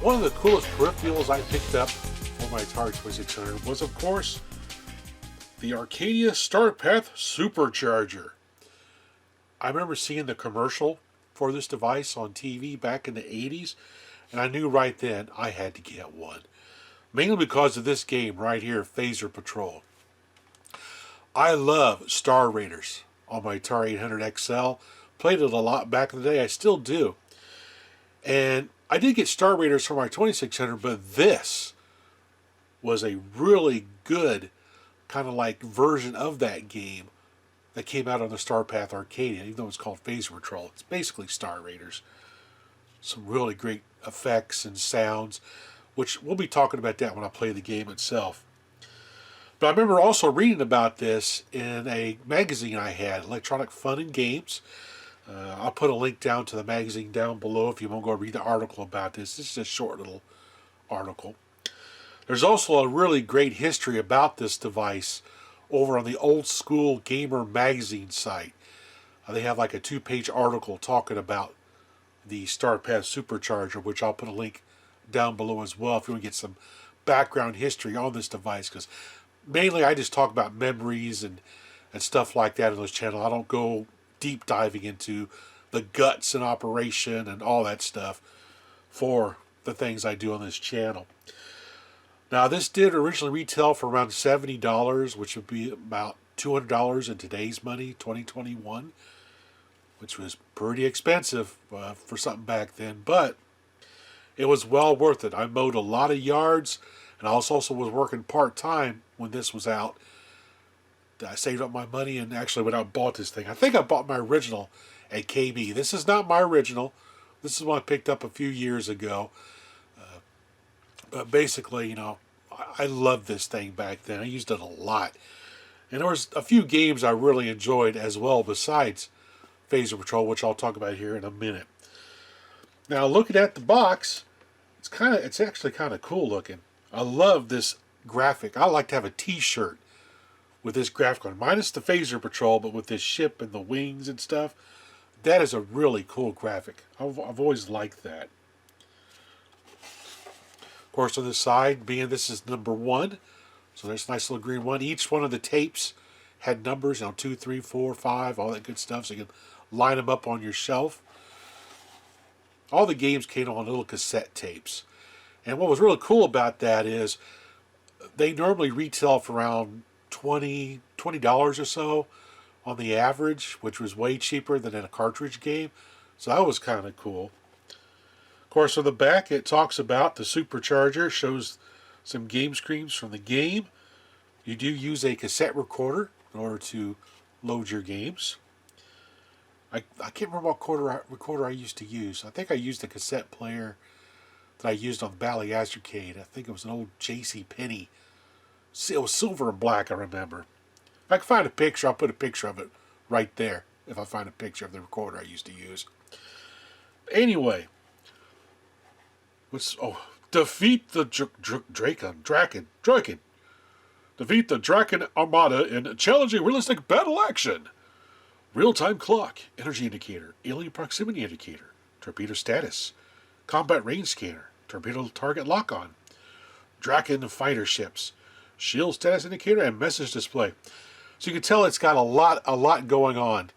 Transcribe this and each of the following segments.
One of the coolest peripherals I picked up for my Atari 2600 was, of course, the Arcadia StarPath SuperCharger. I remember seeing the commercial for this device on TV back in the 80s, and I knew right then I had to get one. Mainly because of this game right here, Phasor Patrol. I love Star Raiders on my Atari 800 XL. Played it a lot back in the day. I still do. And I did get Star Raiders for my 2600, but this was a really good kind of like version of that game that came out on the StarPath Arcadia, even though it's called Phasor Patrol. It's basically Star Raiders. Some really great effects and sounds, which we'll be talking about that when I play the game itself. But I remember also reading about this in a magazine I had, Electronic Fun and Games. I'll put a link down to the magazine down below if you want to go read the article about this. This is a short little article. There's also a really great history about this device over on the Old School Gamer magazine site. They have like a 2-page article talking about the StarPath SuperCharger, which I'll put a link down below as well if you want to get some background history on this device, because mainly I just talk about memories and stuff like that on this channel. I don't go deep diving into the guts and operation and all that stuff for the things I do on this channel. Now, this did originally retail for around $70, which would be about $200 in today's money, 2021, which was pretty expensive for something back then, but it was well worth it. I mowed a lot of yards, and I also was working part-time when this was out. I saved up my money and actually went out and bought this thing. I think I bought my original at KB. This is not my original. This is one I picked up a few years ago. But basically, you know, I loved this thing back then. I used it a lot. And there was a few games I really enjoyed as well besides Phasor Patrol, which I'll talk about here in a minute. Now, looking at the box, it's actually kind of cool looking. I love this graphic. I like to have a t-shirt with this graphic on, minus the Phasor Patrol, but with this ship and the wings and stuff. That is a really cool graphic. I've always liked that. Of course, on this side, being this is number 1, so there's a nice little green one. Each one of the tapes had numbers, 2, 3, 4, 5, all that good stuff, so you can line them up on your shelf. All the games came on little cassette tapes. And what was really cool about that is they normally retail for around $20 or so on the average, which was way cheaper than in a cartridge game. So that was kind of cool. Of course, on the back, it talks about the SuperCharger, shows some game screens from the game. You do use a cassette recorder in order to load your games. I can't remember what recorder I used to use. I think I used a cassette player that I used on the Bally Arcade. I think it was an old J.C. Penney. It was silver and black, I remember. If I can find a picture, I'll put a picture of it right there, if I find a picture of the recorder I used to use. Anyway, defeat the Draken. Defeat the Draken Armada in challenging realistic battle action. Real-time clock, energy indicator, alien proximity indicator, torpedo status, combat range scanner, torpedo target lock-on, Draken fighter ships, shield status indicator, and message display. So you can tell it's got a lot going on,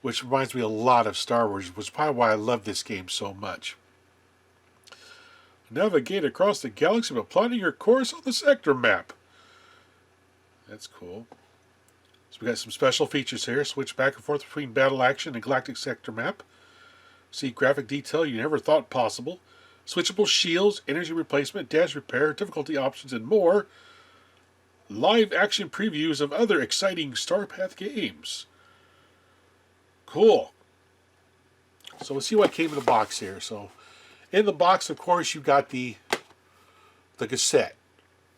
which reminds me a lot of Star Wars, which is probably why I love this game so much. Navigate across the galaxy by plotting your course on the sector map. That's cool. So we got some special features here. Switch back and forth between battle action and galactic sector map. See graphic detail you never thought possible. Switchable shields, energy replacement, dash repair, difficulty options, and more. Live action previews of other exciting StarPath games. Cool. So let's see what came in the box here. So in the box, of course, you got the cassette,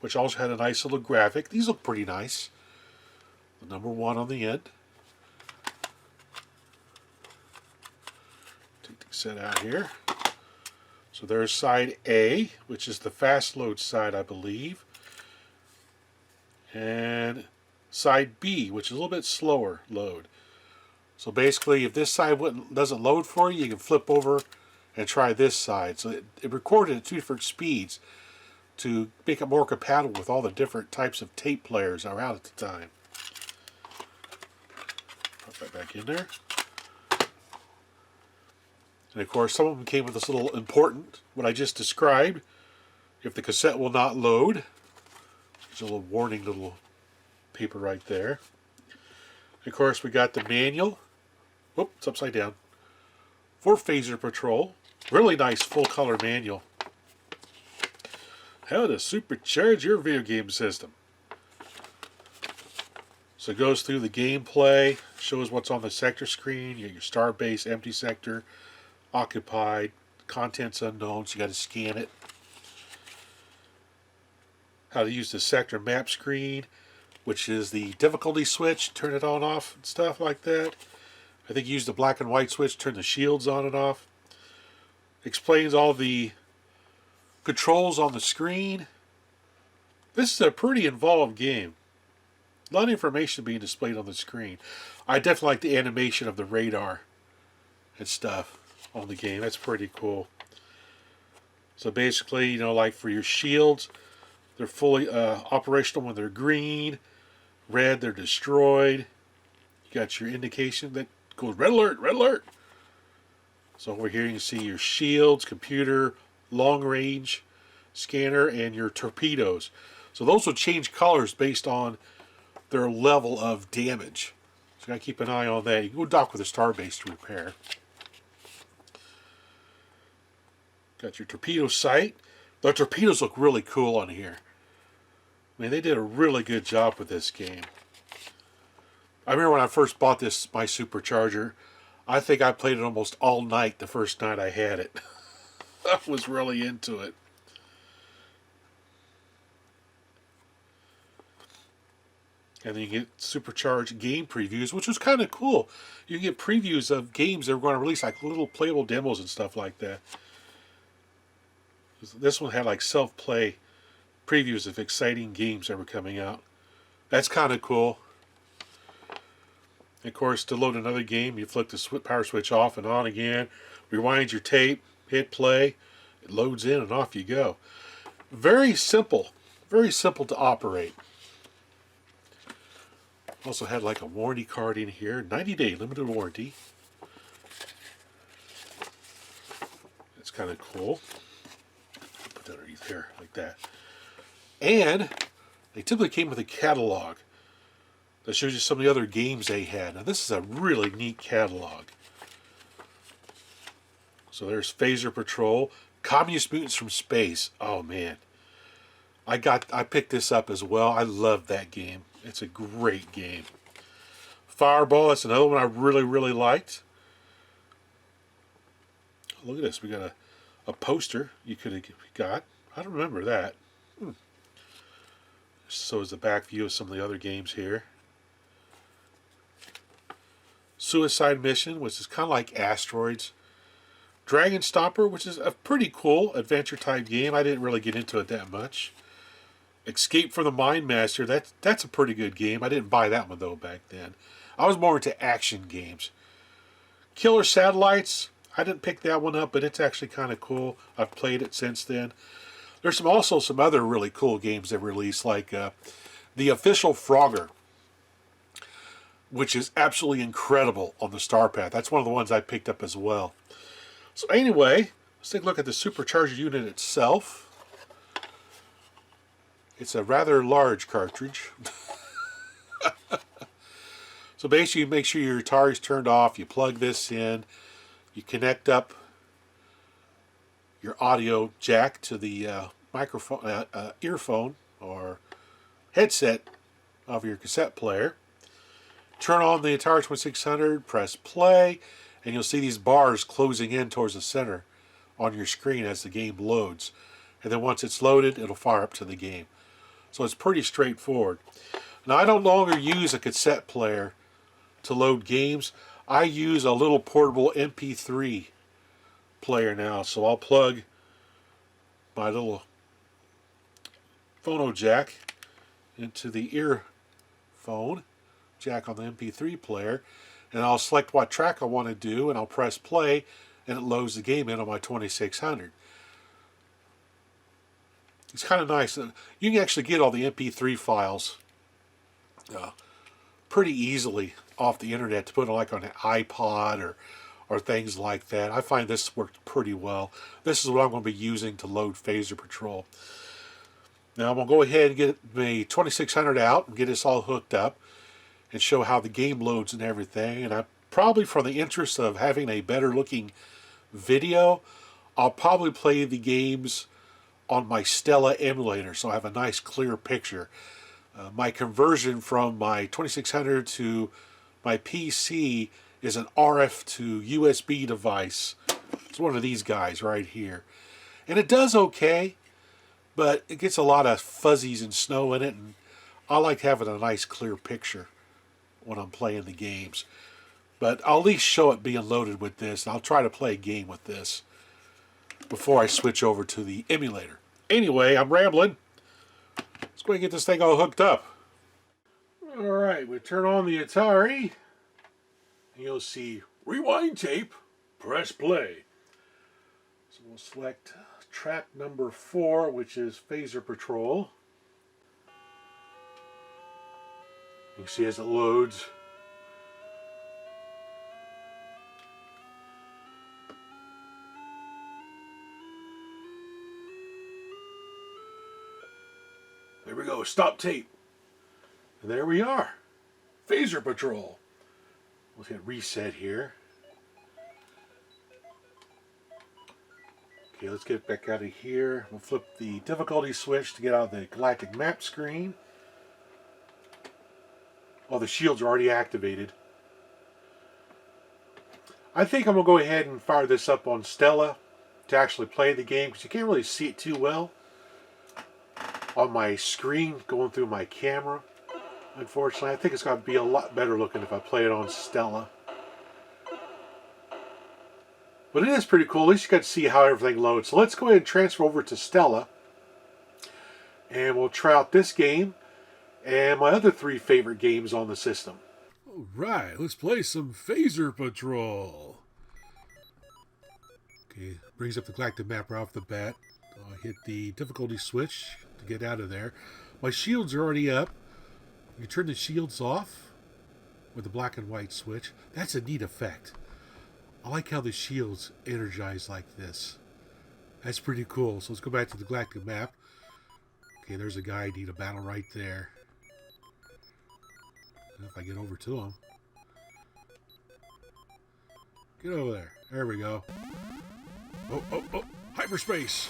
which also had a nice little graphic. These look pretty nice. The number 1 on the end. Take the cassette out here. So there's side A, which is the fast load side, I believe. And side B, which is a little bit slower load. So basically, if this side doesn't load for you, you can flip over and try this side. So it recorded at 2 different speeds to make it more compatible with all the different types of tape players that were out at the time. Put that back in there. And of course, some of them came with this little important, what I just described. If the cassette will not load, there's a little warning little paper right there. And of course, we got the manual. Whoop, it's upside down. For Phasor Patrol. Really nice full color manual. How to supercharge your video game system. So it goes through the gameplay, shows what's on the sector screen. You got your star base, empty sector, occupied, contents unknown, so you got to scan it. How to use the sector map screen, which is the difficulty switch, turn it on off and stuff like that. I think you use the black and white switch, turn the shields on and off. Explains all the controls on the screen. This is a pretty involved game. A lot of information being displayed on the screen. I definitely like the animation of the radar and stuff on the game. That's pretty cool. So basically, you know, like for your shields, they're fully operational when they're green. Red, they're destroyed. You got your indication that goes red alert, red alert. So over here you can see your shields, computer, long range scanner, and your torpedoes. So those will change colors based on their level of damage. So you gotta keep an eye on that. You can go dock with a starbase to repair. Got your torpedo sight. The torpedoes look really cool on here. I mean, they did a really good job with this game. I remember when I first bought this, my SuperCharger, I think I played it almost all night the first night I had it. I was really into it. And then you get supercharged game previews, which was kind of cool. You get previews of games that were going to release, like little playable demos and stuff like that. This one had like self-play previews of exciting games that were coming out. That's kind of cool. And of course, to load another game, you flick the power switch off and on again, rewind your tape, hit play, it loads in and off you go. Very simple to operate. Also had like a warranty card in here, 90-day limited warranty. That's kind of cool. Put that underneath here like that. And they typically came with a catalog that shows you some of the other games they had. Now this is a really neat catalog. So there's Phasor Patrol, Communist Mutants from Space. Oh man, I picked this up as well. I love that game. It's a great game. Fireball, that's another one I really liked. Look at this, we got a poster you could have got. I don't remember that. So is the back view of some of the other games here. Suicide Mission, which is kind of like Asteroids. Dragon Stomper, which is a pretty cool adventure type game. I didn't really get into it that much. Escape from the Mind Master, that's a pretty good game. I didn't buy that one though back then. I was more into action games. Killer Satellites, I didn't pick that one up, but it's actually kind of cool. I've played it since then. There's also some other really cool games that released, like the Official Frogger, which is absolutely incredible on the StarPath. That's one of the ones I picked up as well. So anyway, let's take a look at the supercharger unit itself. It's a rather large cartridge. So basically, you make sure your Atari's turned off. You plug this in. You connect up your audio jack to the microphone, earphone or headset of your cassette player. Turn on the Atari 2600, press play, and you'll see these bars closing in towards the center on your screen as the game loads. And then once it's loaded, it'll fire up to the game. So it's pretty straightforward. Now I don't longer use a cassette player to load games. I use a little portable MP3 player now. So I'll plug my little phono jack into the earphone jack on the MP3 player, and I'll select what track I want to do, and I'll press play, and it loads the game in on my 2600. It's kind of nice. You can actually get all the MP3 files pretty easily off the internet to put like on an iPod or things like that. I find this worked pretty well. This is what I'm going to be using to load Phasor Patrol. Now I'm going to go ahead and get my 2600 out and get this all hooked up and show how the game loads and everything. And I probably, for the interest of having a better looking video, I'll probably play the games on my Stella emulator so I have a nice clear picture. My conversion from my 2600 to my PC is an RF to USB device. It's one of these guys right here. And it does okay, but it gets a lot of fuzzies and snow in it, and I like having a nice clear picture when I'm playing the games. But I'll at least show it being loaded with this, and I'll try to play a game with this before I switch over to the emulator. Anyway, I'm rambling. Let's go ahead and get this thing all hooked up. Alright, we turn on the Atari, and you'll see rewind tape, press play. So we'll select track number 4, which is Phasor Patrol. You can see as it loads. There we go, stop tape. And there we are, Phasor Patrol. Let's hit reset here. Okay, let's get back out of here. We'll flip the difficulty switch to get out of the galactic map screen. Oh, the shields are already activated. I think I'm going to go ahead and fire this up on Stella to actually play the game, because you can't really see it too well on my screen going through my camera. Unfortunately, I think it's going to be a lot better looking if I play it on Stella. But it is pretty cool. At least you got to see how everything loads. So let's go ahead and transfer over to Stella. And we'll try out this game and my other 3 favorite games on the system. Alright, let's play some Phasor Patrol. Okay, brings up the galactic map right off the bat. I'll hit the difficulty switch to get out of there. My shields are already up. You turn the shields off with the black and white switch. That's a neat effect. I like how the shields energize like this. That's pretty cool. So let's go back to the galactic map. Okay, there's a guy I need a battle right there. If I get over to him. Get over there. There we go. Oh, oh, oh. Hyperspace.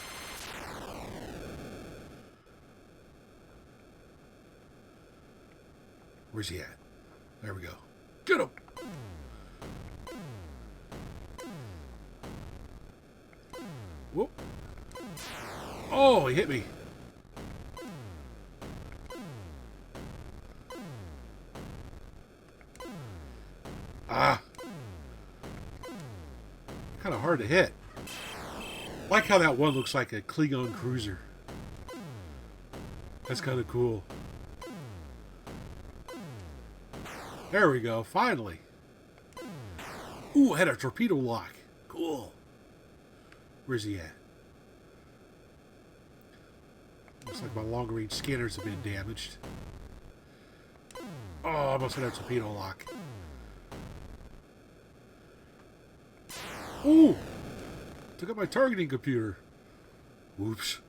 Where's he at? There we go. Get him! Whoop. Oh, he hit me. Ah. Kind of hard to hit. I like how that one looks like a Klingon cruiser. That's kind of cool. There we go, finally. Ooh, I had a torpedo lock. Cool. Where's he at? Looks like my long-range scanners have been damaged. Oh, I almost had a torpedo lock. Ooh! Took out my targeting computer. Whoops.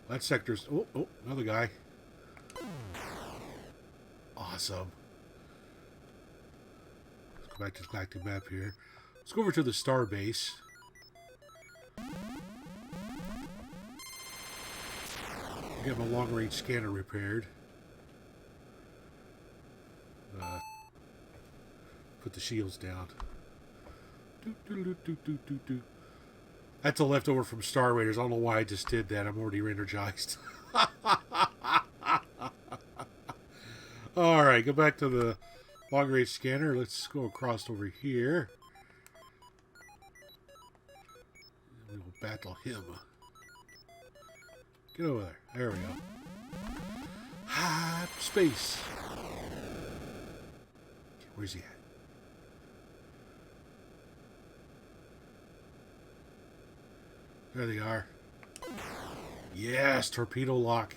That sector's... Oh, oh, another guy. Awesome. Let's go back to the galactic map here. Let's go over to the star base. Get my long-range scanner repaired. Put the shields down. That's a leftover from Star Raiders. I don't know why I just did that. I'm already energized. Alright, go back to the long-range scanner. Let's go across over here. We will battle him. Get over there. There we go. Hot space. Where's he at? There they are. Yes, Torpedo Lock.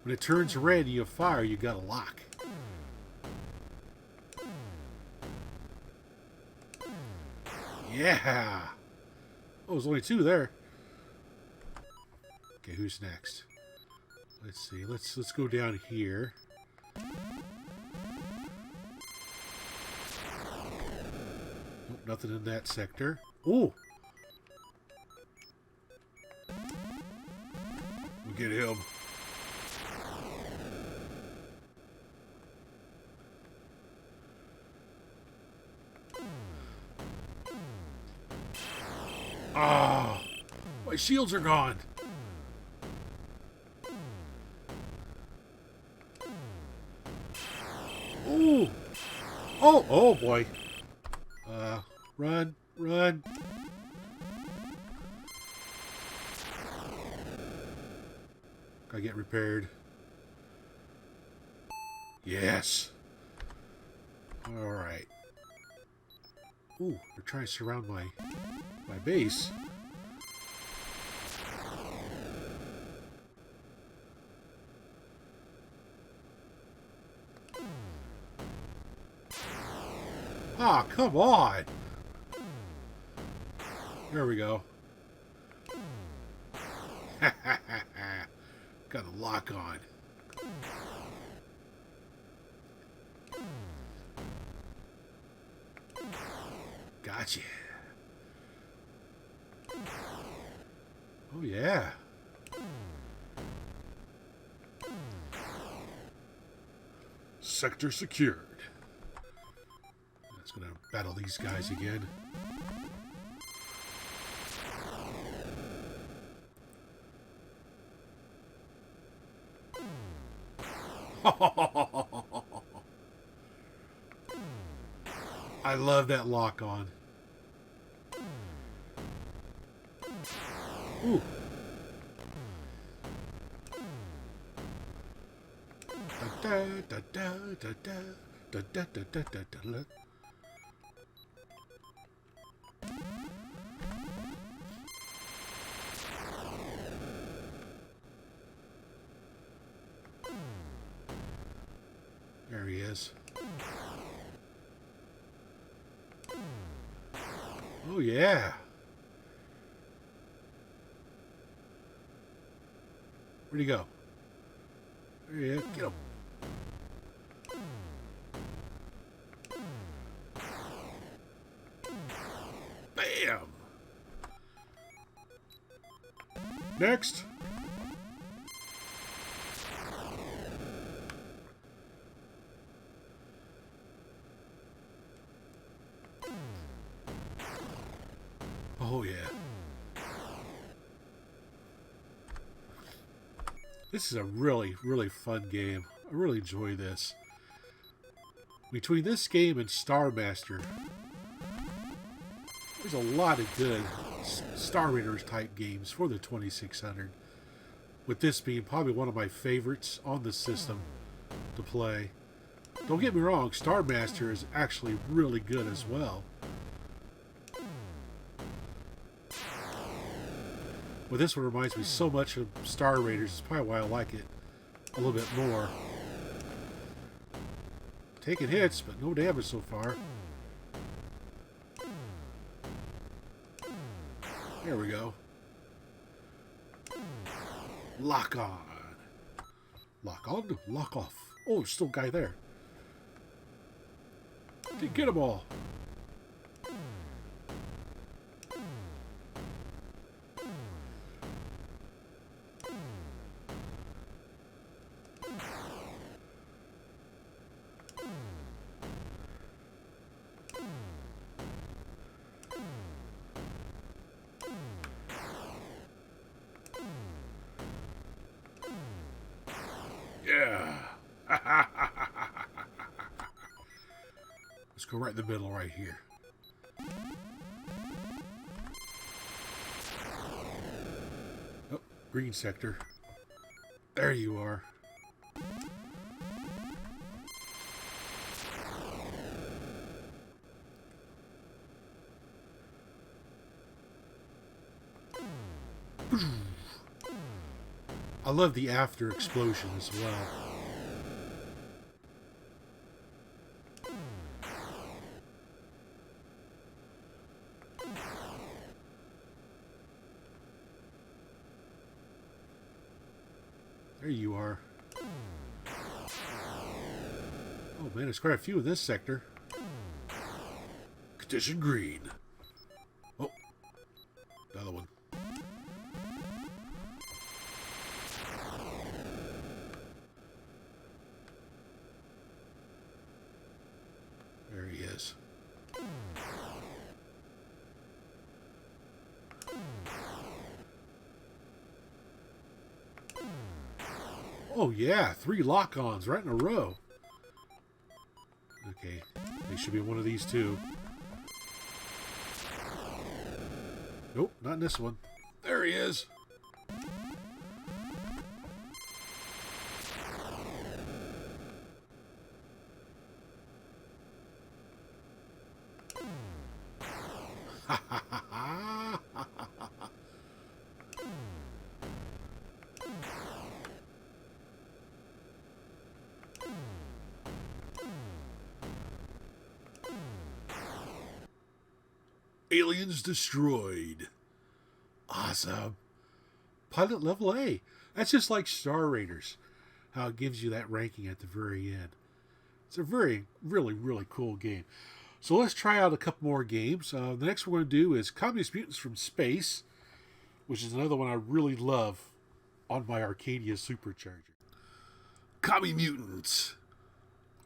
When it turns red and you fire, you got a lock. Yeah! Oh, there's only two there. Okay, who's next? Let's see. Let's go down here. Nope, nothing in that sector. Oh! We'll get him. Ah! My shields are gone. Ooh! Oh! Oh boy! Run! Run! Gotta get repaired. Yes! Alright. Ooh, they're trying to surround my base. Ah, come on! There we go. Got a lock on. Gotcha. Oh, yeah. Sector secured. That's gonna battle these guys again. I love that lock on. Ooh. Da, da, da, da, da, da, da, da, da, da, da. There he is. Oh, yeah. Where'd he go? There he is. Get him. Bam! Next. Oh, yeah. This is a really, really fun game. I really enjoy this. Between this game and Star Master, there's a lot of good Star Raiders type games for the 2600. With this being probably one of my favorites on the system to play. Don't get me wrong, Star Master is actually really good as well. But this one reminds me so much of Star Raiders. It's probably why I like it a little bit more. Taking hits, but no damage so far. There we go. Lock on. Lock on, lock off. Oh, there's still a guy there. Get them all. Yeah. Let's go right in the middle right here. Oh, green sector. There you are. I love the after explosion as well. There you are. Oh man, there's quite a few in this sector. Condition green. Oh, another one. There he is. Oh yeah, 3 lock-ons right in a row. Okay, they should be one of these too. Nope, not in this one. There he is. Ha ha ha ha. Aliens destroyed. Awesome. Pilot level A. That's just like Star Raiders. How it gives you that ranking at the very end. It's a really cool game. So let's try out a couple more games. The next one we're going to do is Communist Mutants from Space, which is another one I really love on my Arcadia SuperCharger. Commie Mutants.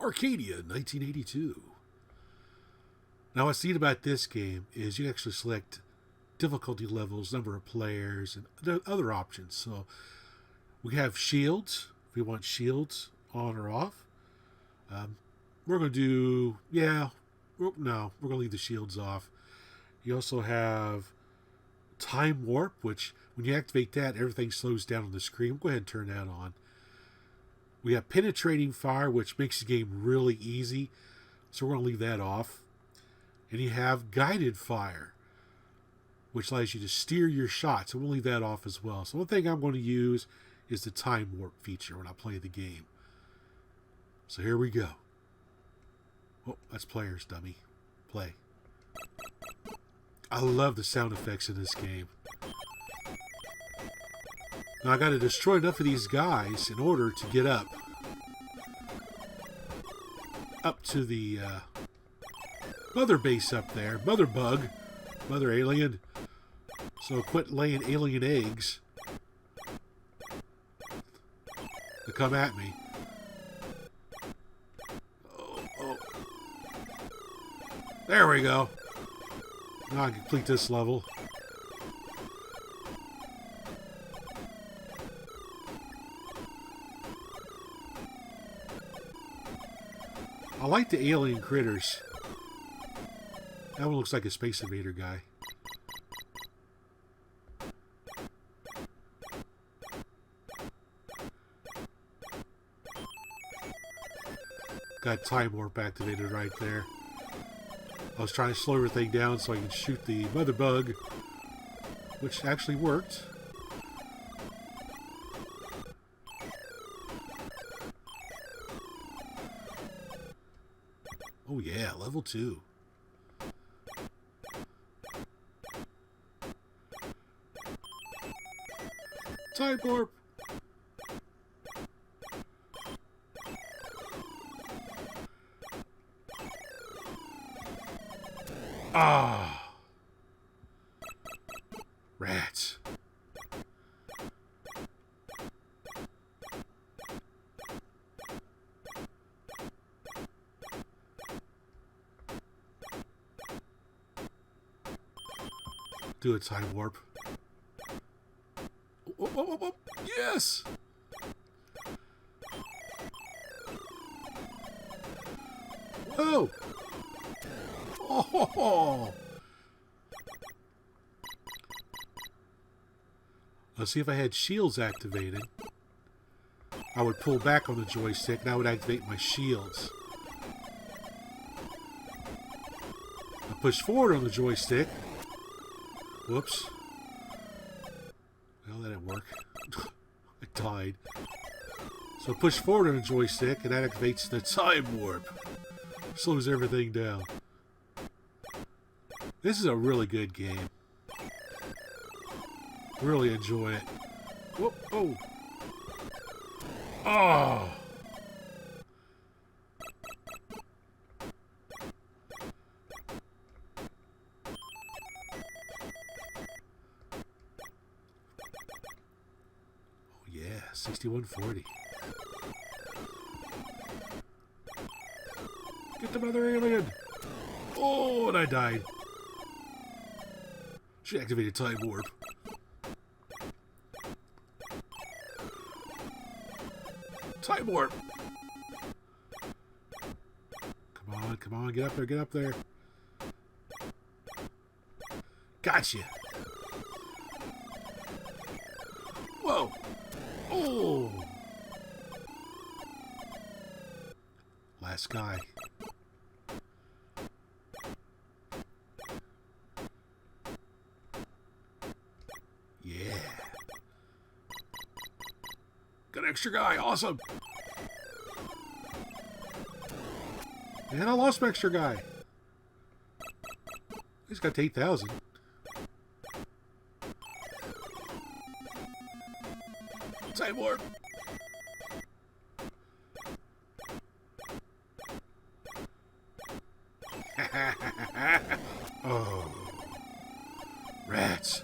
Arcadia, 1982. Now, what's neat about this game is you actually select difficulty levels, number of players, and other options. So we have shields, if we want shields on or off. We're going to do, we're going to leave the shields off. You also have time warp, which when you activate that, everything slows down on the screen. We'll go ahead and turn that on. We have penetrating fire, which makes the game really easy. So we're going to leave that off. And you have guided fire, which allows you to steer your shots. And we'll leave that off as well. So one thing I'm going to use is the time warp feature when I play the game. So here we go. Oh, that's players, dummy. Play. I love the sound effects in this game. Now I got to destroy enough of these guys in order to get up to the mother base up there. Mother bug. Mother alien. So quit laying alien eggs to come at me. Oh. There we go. Now I can complete this level. I like the alien critters. That one looks like a Space Invader guy. Got time warp activated right there. I was trying to slow everything down so I can shoot the mother bug, which actually worked. Oh yeah, level 2. Time warp. Ah. Rats. Do a time warp. Oh. Yes! Whoa! Oh! Let's see if I had shields activated. I would pull back on the joystick and I would activate my shields. I push forward on the joystick. Whoops. Well, that didn't work. I died. So push forward on the joystick and that activates the time warp. Slows everything down. This is a really good game. Really enjoy it. Whoop, oh. Oh. Oh yeah, 6140. Get the mother alien! Oh, and I died. She activated time warp. Time warp! Come on, get up there. Gotcha! Whoa! Oh! Last guy. Yeah. Got an extra guy. Awesome. And I lost my extra guy. He's got to 8,000. Time warp. Oh. Rats.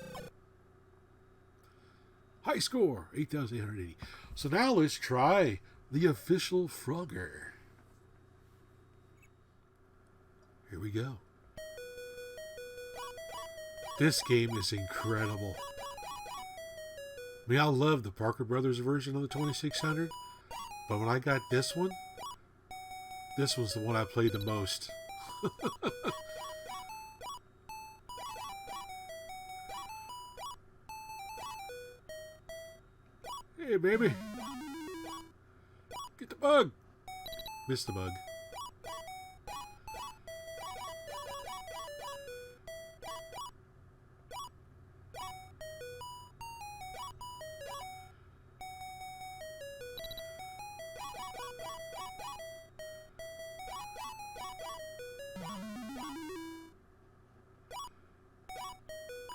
High score, 8,880. So now let's try the official Frogger. Here we go. This game is incredible. I mean, I love the Parker Brothers version of the 2600, but when I got this was the one I played the most. Hey, baby. Get the bug. Missed the bug.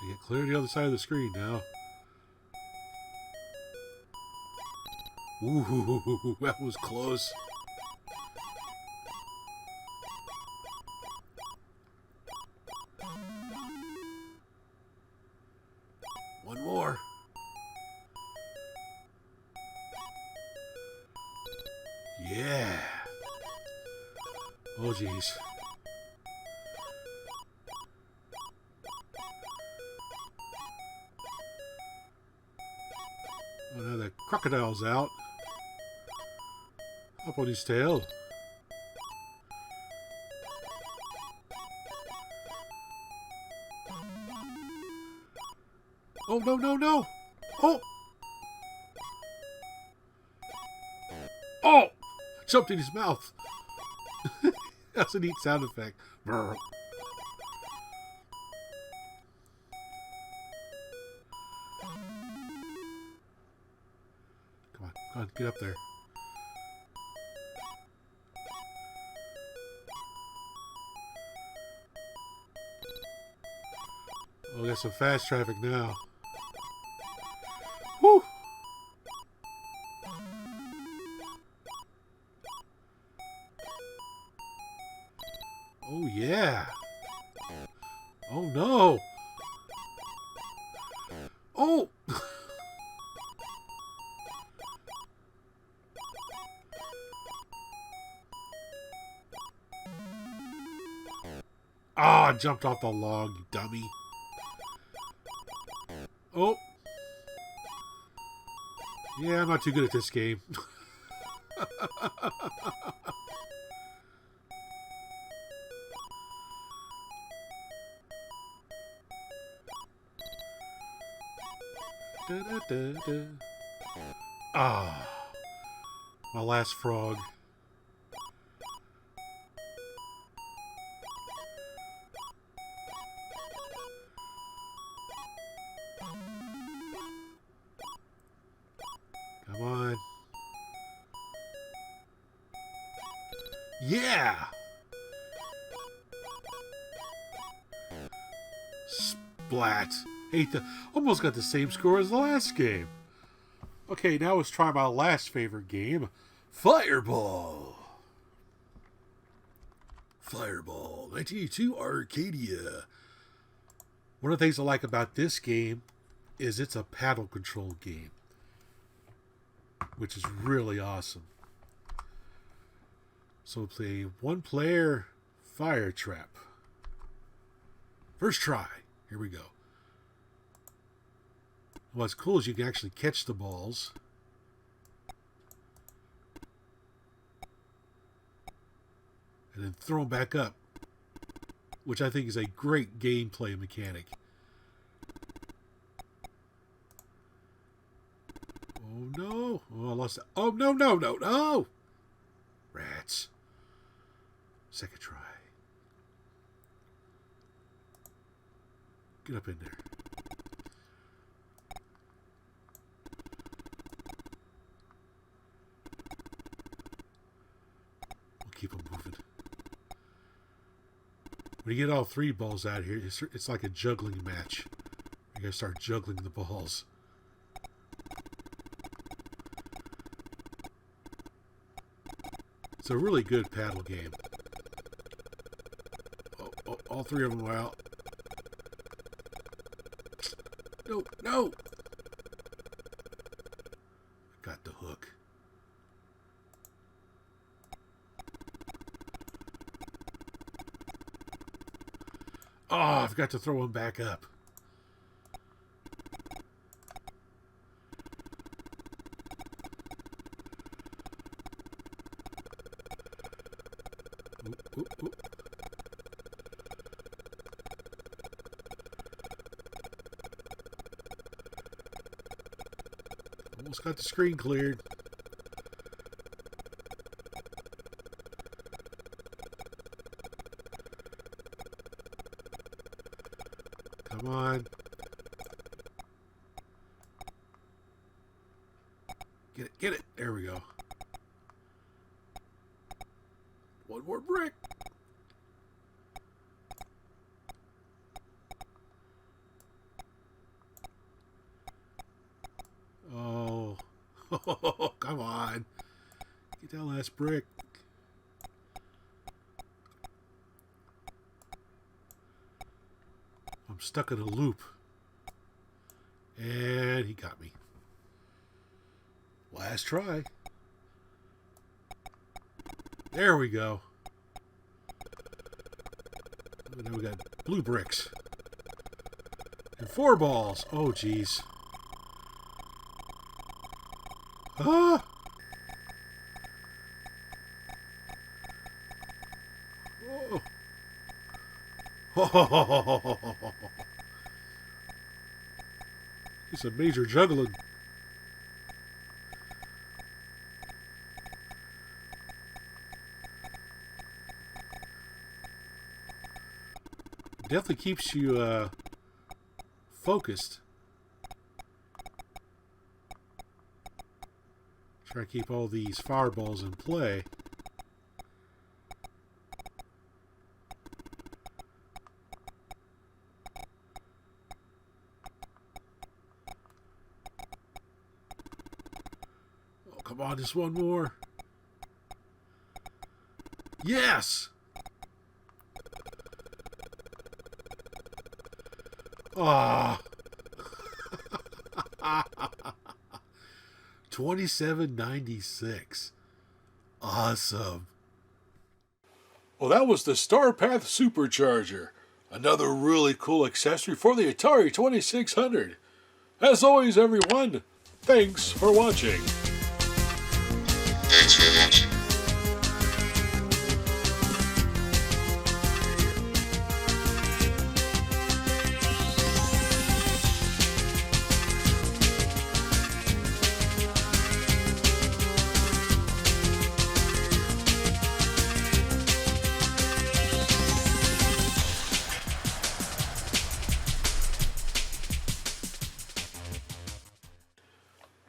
Get clear to the other side of the screen now. Ooh, that was close. One more. Yeah. Oh, jeez. Oh, now the crocodile's out. Up on his tail. Oh, no, no, no! Oh! Oh! I jumped in his mouth. That's a neat sound effect. Brr. Come on, get up there. Oh, we got some fast traffic now. Whew! Oh, yeah. Oh, no. Oh! Ah, I jumped off the log, you dummy. Oh. Yeah, I'm not too good at this game. Da, da, da, da. Ah, my last frog. Yeah! Splat. Almost got the same score as the last game. Okay, now let's try my last favorite game, Fireball. Fireball, 1982 Arcadia. One of the things I like about this game is it's a paddle control game, which is really awesome. So we'll play one player fire trap. First try. Here we go. What's cool is you can actually catch the balls. And then throw them back up, which I think is a great gameplay mechanic. Oh no! Oh, I lost it. Oh no! Rats. Second try. Get up in there. We'll keep them moving. When you get all three balls out here, it's like a juggling match. You gotta start juggling the balls. It's a really good paddle game. Oh, all three of them are out. No! Got the hook. Oh, I forgot to throw him back up. Ooh. Almost got the screen cleared. Come on. Get it. There we go. One more brick. Oh. Come on. Get that last brick. I'm stuck in a loop. And he got me. Last try. There we go. And now we got blue bricks. And 4 balls. Oh, jeez. Ah! Oh. It's a major juggling. Definitely keeps you focused. Try to keep all these fireballs in play. Oh, come on, just one more. Yes! Ah. 2796. Awesome. Well, that was the StarPath SuperCharger. Another really cool accessory for the Atari 2600. As always, everyone, thanks for watching. Thanks for watching.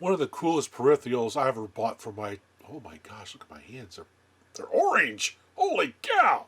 One of the coolest peripherals I ever bought for my... Oh my gosh, look at my hands. They're They're orange. Holy cow!